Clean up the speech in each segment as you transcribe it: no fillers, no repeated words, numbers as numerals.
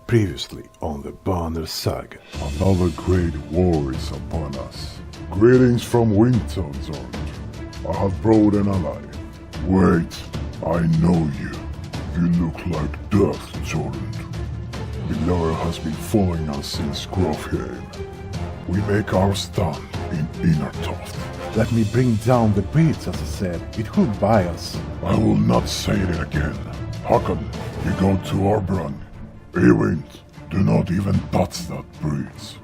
Previously on the Banner Saga. Another great war is upon us. Greetings from Winton Zone. I have brought an ally. Wait, I know you. You look like Death, Jordan. Miller has been following us since Grovehaven. We make our stand in Innertoft. Let me bring down the bridge, as I said. It will buy us. I will not say it again. Hakon, you go to Arbran. Ewind, do not even touch that bridge.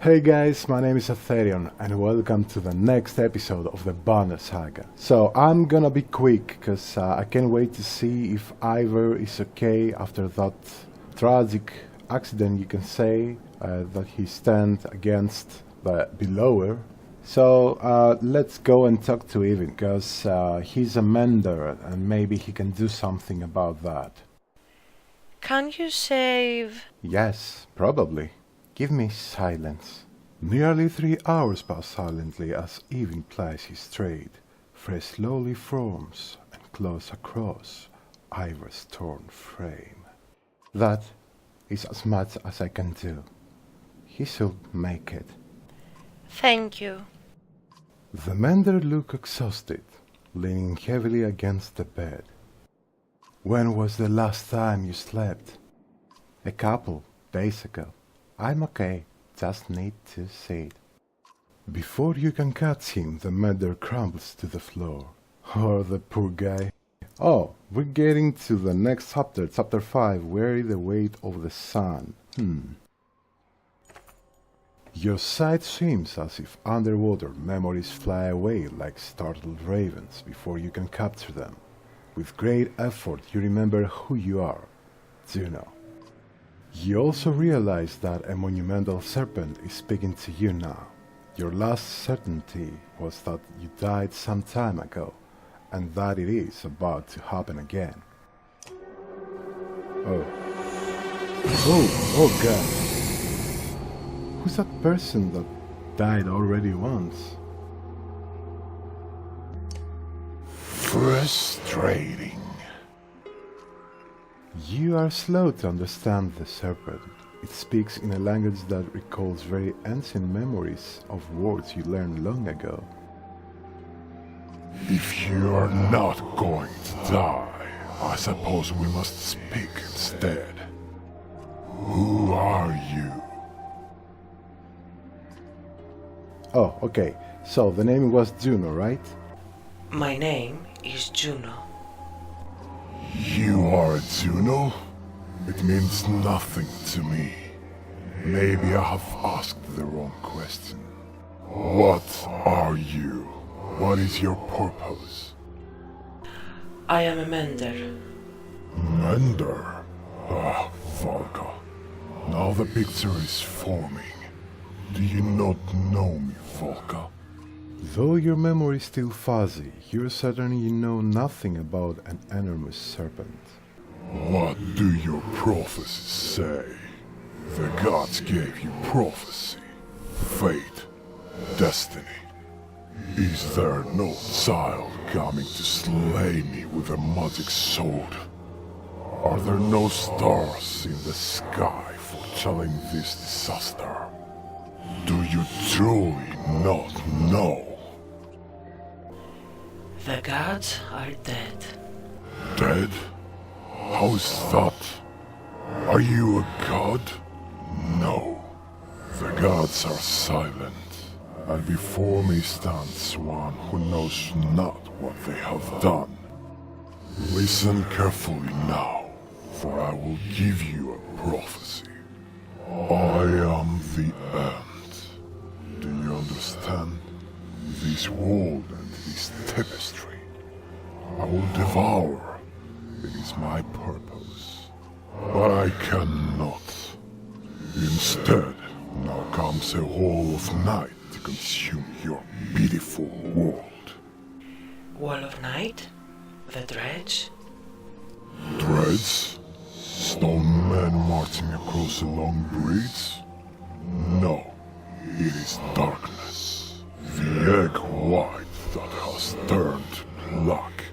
Hey guys, my name is Sethaerion and welcome to the next episode of the Banner Saga. So I'm gonna be quick because I can't wait to see if Ivor is okay after that tragic accident, you can say, that he stand against the Belower. So let's go and talk to Evan because he's a mender and maybe he can do something about that. Can you save? Yes, probably. Give me silence. Nearly 3 hours pass silently as Evan plies his trade. Fresh slowly forms and claws across Ivor's torn frame. That is as much as I can do. He should make it. Thank you. The mender looked exhausted, leaning heavily against the bed. When was the last time you slept? A couple days ago. I'm okay, just need to sit. Before you can catch him, the mender crumbles to the floor. Oh, the poor guy. Oh, we're getting to the next chapter, chapter 5, Weary the Weight of the Sun. Your sight seems as if underwater memories fly away like startled ravens before you can capture them. With great effort you remember who you are, Juno. You also realize that a monumental serpent is speaking to you now. Your last certainty was that you died some time ago, and that it is about to happen again. Oh God. Who's that person that died already once? Frustrating. You are slow to understand the serpent. It speaks in a language that recalls very ancient memories of words you learned long ago. If you are not going to die, I suppose we must speak instead. Who are you? Oh, okay. So the name was Juno, right? My name is Juno. You are a Juno? It means nothing to me. Maybe I have asked the wrong question. What are you? What is your purpose? I am a mender. Mender? Ah, Volga. Now the picture is forming. Do you not know me, Volga? Though your memory is still fuzzy, you're certain you know nothing about an enormous serpent. What do your prophecies say? The gods gave you prophecy, fate, destiny. Is there no child coming to slay me with a magic sword? Are there no stars in the sky foretelling this disaster? Do you truly not know? The gods are dead. Dead? How's that? Are you a god? No. The gods are silent, and before me stands one who knows not what they have done. Listen carefully now, for I will give you a prophecy. I am the end. Do you understand? This world and this tapestry, I will devour. It is my purpose. But I cannot. Instead, now comes a wall of night to consume your beautiful world. Wall of night? The dredge? Dreads? Stone men marching across a long bridge? No, it is darkness. the egg white that has turned black.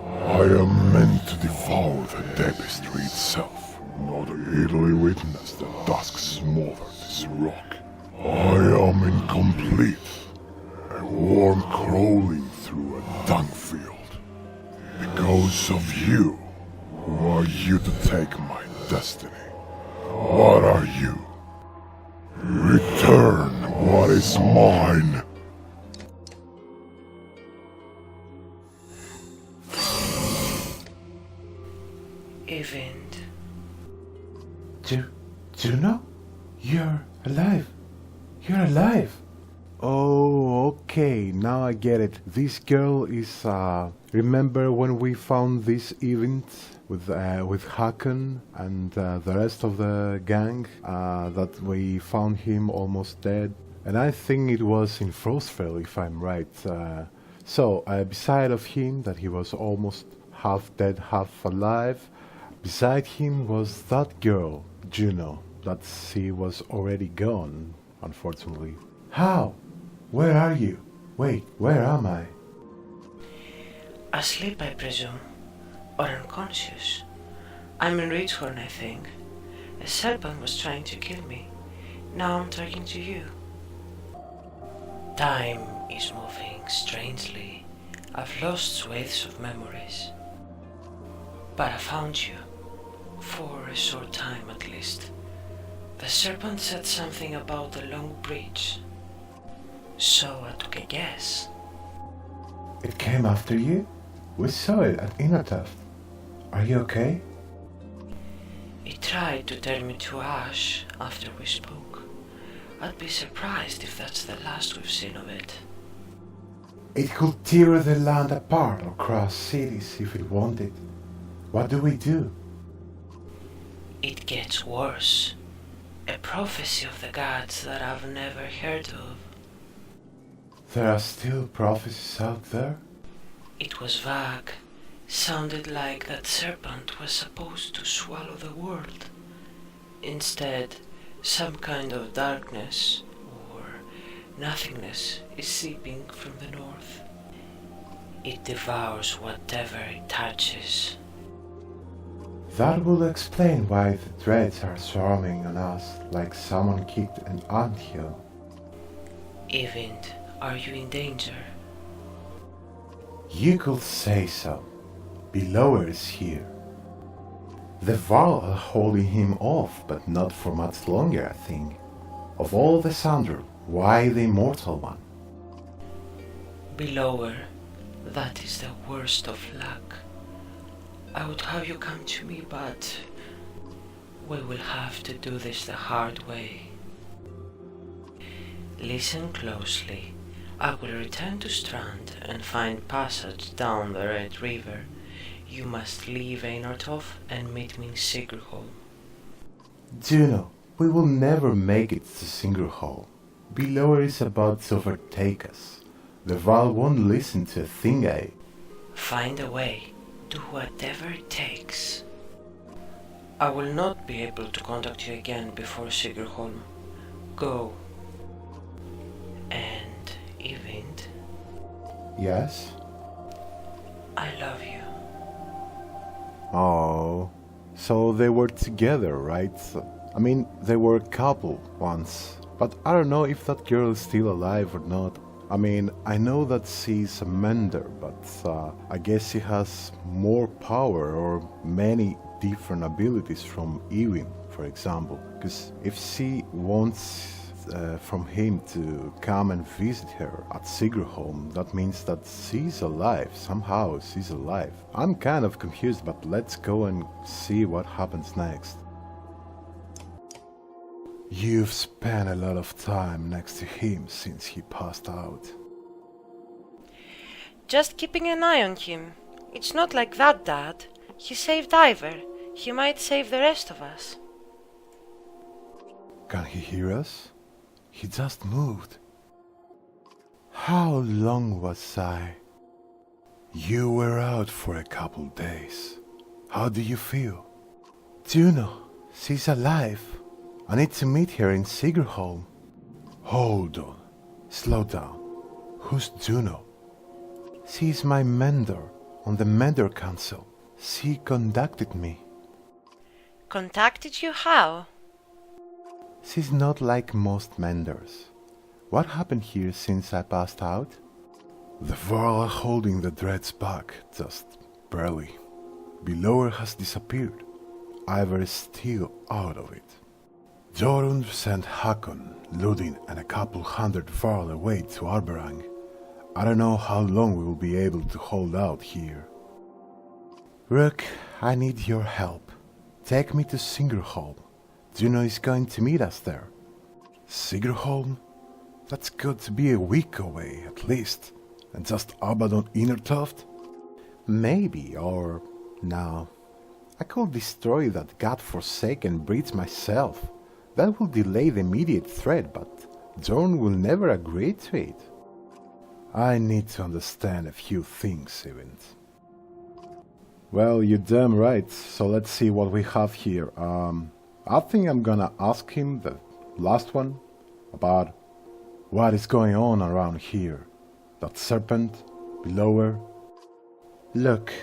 I am meant to devour the tapestry itself, not idly witness the dusk smother this rock. I am incomplete, a worm crawling through a dung field. Because of you. Who are you to take my destiny? What are you? Return what is mine. Event. Juno? You're alive. You're alive. Oh, okay, now I get it. This girl is, remember when we found this event with Hakan and the rest of the gang, that we found him almost dead? And I think it was in Frostfell, if I'm right. So, beside of him, that he was almost half dead, half alive, beside him was that girl, Juno, that she was already gone, unfortunately. How? Where are you? Wait, where am I? Asleep, I presume. Or unconscious. I'm in Ridgehorn, I think. A serpent was trying to kill me. Now I'm talking to you. Time is moving strangely. I've lost swathes of memories. But I found you. For a short time at least. The serpent said something about the long bridge. So I took a guess. It came after you? We saw it at Innertuft. Are you okay? It tried to turn me to ash after we spoke. I'd be surprised if that's the last we've seen of it. It could tear the land apart or crush cities if it wanted. What do we do? It gets worse. A prophecy of the gods that I've never heard of. There are still prophecies out there? It was vague. Sounded like that serpent was supposed to swallow the world. Instead, some kind of darkness or nothingness is seeping from the north. It devours whatever it touches. That will explain why the dreads are swarming on us like someone kicked an anthill. Event, are you in danger? You could say so. Belower is here. The Varl are holding him off, but not for much longer, I think. Of all the Sandra, why the immortal one? Belower, that is the worst of luck. I would have you come to me, but we will have to do this the hard way. Listen closely. I will return to Strand and find passage down the Red River. You must leave Einartof and meet me in Sigurholm. Juno, we will never make it to Singerhall. Belower is about to overtake us. The Val won't listen to a thing I... Find a way. Do whatever it takes. I will not be able to contact you again before Sigurholm. Go. And Event. Yes? I love you. Oh, so they were together, right? I mean, they were a couple once, but I don't know if that girl is still alive or not. I mean, I know that she's a mender, but I guess she has more power or many different abilities from Ewin, for example. Because if she wants from him to come and visit her at Sigurholm, that means that she's alive. Somehow she's alive. I'm kind of confused, but let's go and see what happens next. You've spent a lot of time next to him since he passed out. Just keeping an eye on him. It's not like that, Dad. He saved Ivor. He might save the rest of us. Can he hear us? He just moved. How long was I? You were out for a couple days. How do you feel? Juno, she's alive. I need to meet her in Sigurholm. Hold on. Slow down. Who's Juno? She's my mentor on the Mentor Council. She conducted me. Contacted you how? She's not like most Menders. What happened here since I passed out? The Varl are holding the dreads back, just barely. Belower has disappeared. Ivor is still out of it. Jorund sent Hakon, Ludin and a couple hundred Varl away to Arberang. I don't know how long we will be able to hold out here. Rook, I need your help. Take me to Singerholm. Juno is going to meet us there. Singerholm? That's got to be a week away, at least. And just Abaddon Innertoft? Maybe, or... no. I could destroy that godforsaken bridge myself. That will delay the immediate threat, but Zorn will never agree to it. I need to understand a few things, even. Well, you're damn right, so let's see what we have here. I think I'm gonna ask him, the last one, about what is going on around here. That serpent, belower. Look,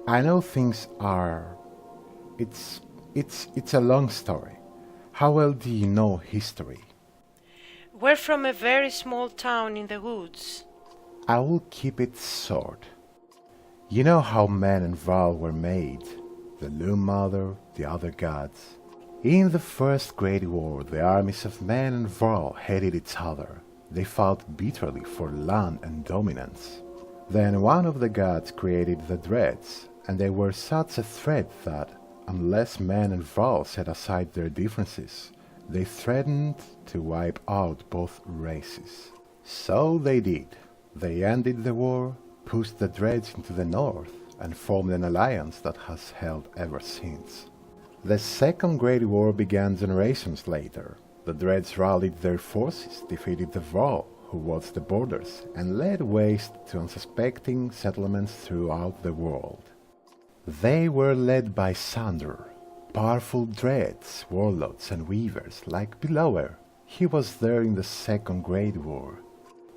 I know things are... It's a long story. How well do you know history? We're from a very small town in the woods. I will keep it short. You know how men and Val were made, the Loom Mother, the other gods. In the First Great War, the armies of men and Val hated each other. They fought bitterly for land and dominance. Then one of the gods created the Dreads, and they were such a threat that, unless men and Val set aside their differences, they threatened to wipe out both races. So they did. They ended the war, pushed the Dreads into the north, and formed an alliance that has held ever since. The Second Great War began generations later. The Dreads rallied their forces, defeated the Val, who watched the borders, and laid waste to unsuspecting settlements throughout the world. They were led by Sandor, powerful Dreads, warlords and weavers like Belower. He was there in the Second Great War.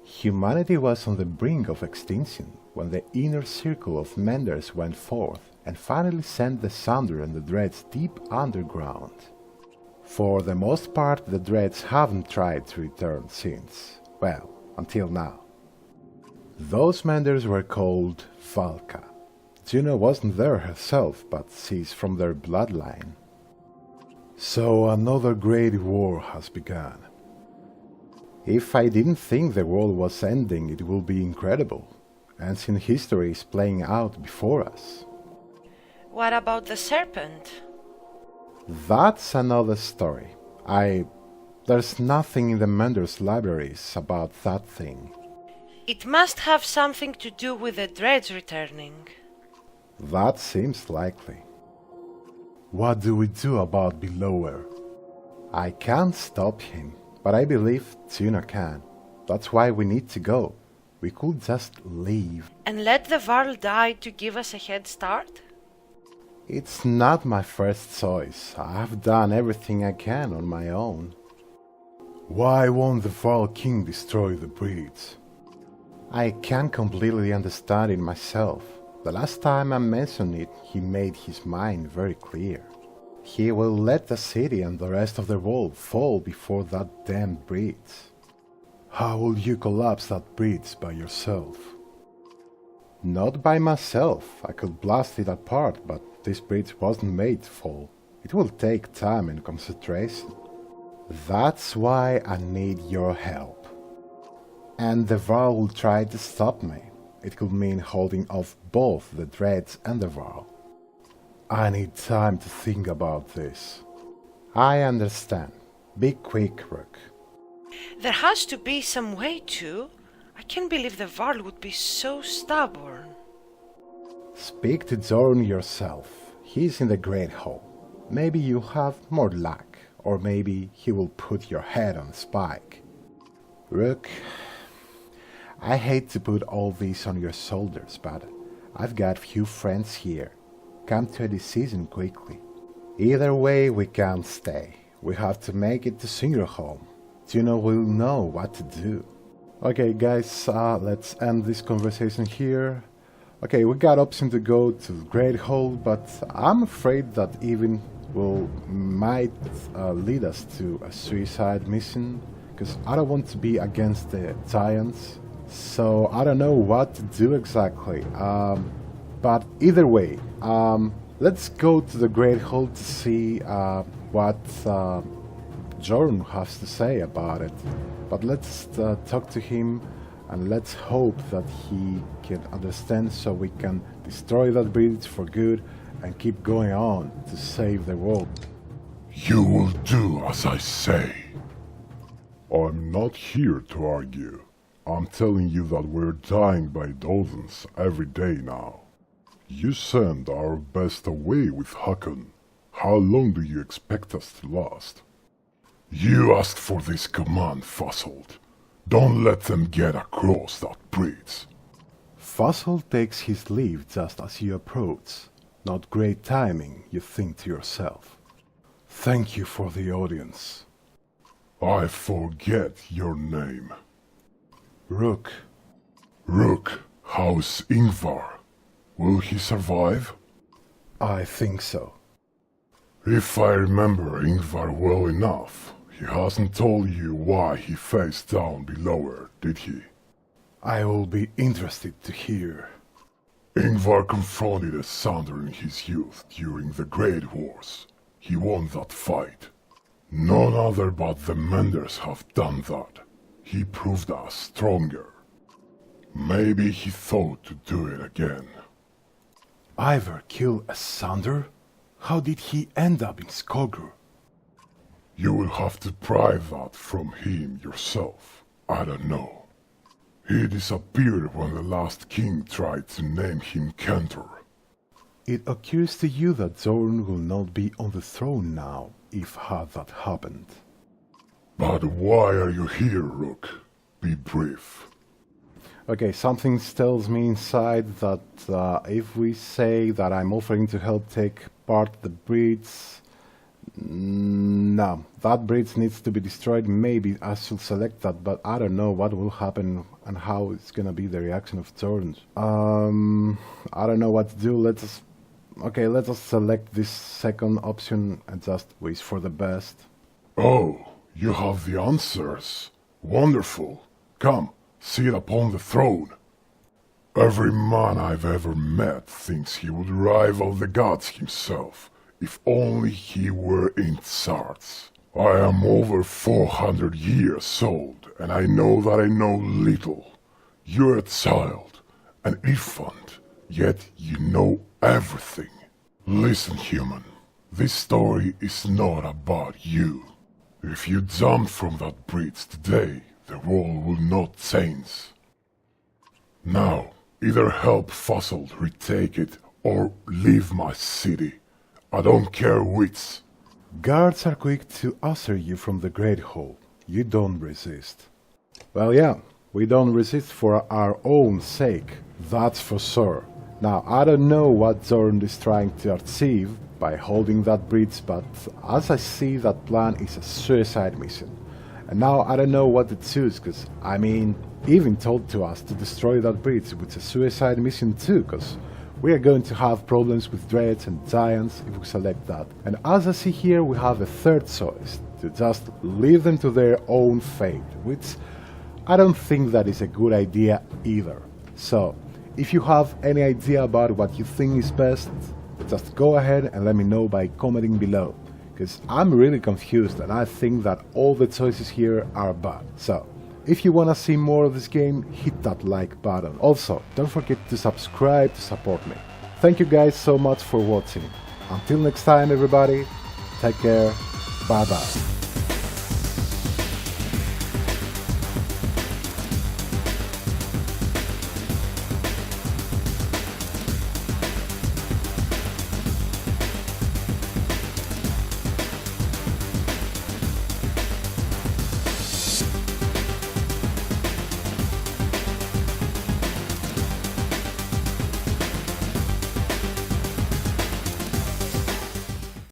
Humanity was on the brink of extinction when the inner circle of Menders went forth and finally sent the Sandor and the Dreads deep underground. For the most part, the Dreads haven't tried to return since. Well, until now. Those Menders were called Valka. Juno wasn't there herself, but she's from their bloodline. So another great war has begun. If I didn't think the world was ending, it will be incredible. Ancient history is playing out before us. What about the serpent? That's another story. There's nothing in the Mender's libraries about that thing. It must have something to do with the Dreads returning. That seems likely. What do we do about Belower? I can't stop him, but I believe Juno can. That's why we need to go. We could just leave. And let the Varl die to give us a head start? It's not my first choice. I've done everything I can on my own. Why won't the Varl King destroy the breeds? I can't completely understand it myself. The last time I mentioned it, he made his mind very clear. He will let the city and the rest of the world fall before that damned bridge. How will you collapse that bridge by yourself? Not by myself. I could blast it apart, but this bridge wasn't made to fall. It will take time and concentration. That's why I need your help. And the Varl will try to stop me. It could mean holding off both the Dreads and the Varl. I need time to think about this. I understand. Be quick, Rook. There has to be some way to. I can't believe the Varl would be so stubborn. Speak to Zorn yourself. He's in the Great Hall. Maybe you'll have more luck, or maybe he will put your head on a spike. Rook, I hate to put all this on your shoulders, but I've got few friends here. Come to a decision quickly. Either way, we can't stay. We have to make it to Singerholm. Juno will know what to do. Okay guys, let's end this conversation here. Okay, we got option to go to the Great Hall, but I'm afraid that even might lead us to a suicide mission, because I don't want to be against the giants, so I don't know what to do exactly. But either way, let's go to the Great Hall to see what Jordan has to say about it. But let's talk to him and let's hope that he can understand so we can destroy that bridge for good and keep going on to save the world. You will do as I say. I'm not here to argue. I'm telling you that we're dying by dozens every day now. You sent our best away with Hakon. How long do you expect us to last? You asked for this command, Fussled. Don't let them get across that bridge. Fussel takes his leave just as you approach. Not great timing, you think to yourself. Thank you for the audience. I forget your name. Rook. Rook, how's Ingvar? Will he survive? I think so. If I remember Ingvar well enough, he hasn't told you why he faced down below her, did he? I will be interested to hear. Ingvar confronted a Sander in his youth during the Great Wars. He won that fight. None other but the Menders have done that. He proved us stronger. Maybe he thought to do it again. Ivar killed a Sander? How did he end up in Skogr? You will have to pry that from him yourself. I don't know. He disappeared when the last king tried to name him Kentor. It occurs to you that Zorn will not be on the throne now, if had that happened. But why are you here, Rook? Be brief. Okay, something tells me inside that if we say that I'm offering to help take part the bridge... No, that bridge needs to be destroyed. Maybe I should select that, but I don't know what will happen and how it's gonna be the reaction of Zorn. I don't know what to do. Let us select this second option and just wish for the best. Oh, you have the answers. Wonderful. Come, sit upon the throne. Every man I've ever met thinks he would rival the gods himself, if only he were in Tsarts. I am over 400 years old, and I know that I know little. You're a child, an infant, yet you know everything. Listen, human, this story is not about you. If you jumped from that bridge today, the world will not change. Now, either help Fussel retake it or leave my city. I don't care which. Guards are quick to usher you from the Great Hall. You don't resist. Well, yeah, we don't resist for our own sake, that's for sure. Now, I don't know what Zorn is trying to achieve by holding that bridge, but as I see, that plan is a suicide mission. And now I don't know what to choose, because, I mean, even told to us to destroy that bridge with a suicide mission too, because we are going to have problems with dreads and giants if we select that. And as I see here, we have a third choice, to just leave them to their own fate, which I don't think that is a good idea either. So, if you have any idea about what you think is best, just go ahead and let me know by commenting below, because I'm really confused and I think that all the choices here are bad. So, if you wanna see more of this game, hit that like button. Also, don't forget to subscribe to support me. Thank you guys so much for watching. Until next time everybody, take care, bye bye.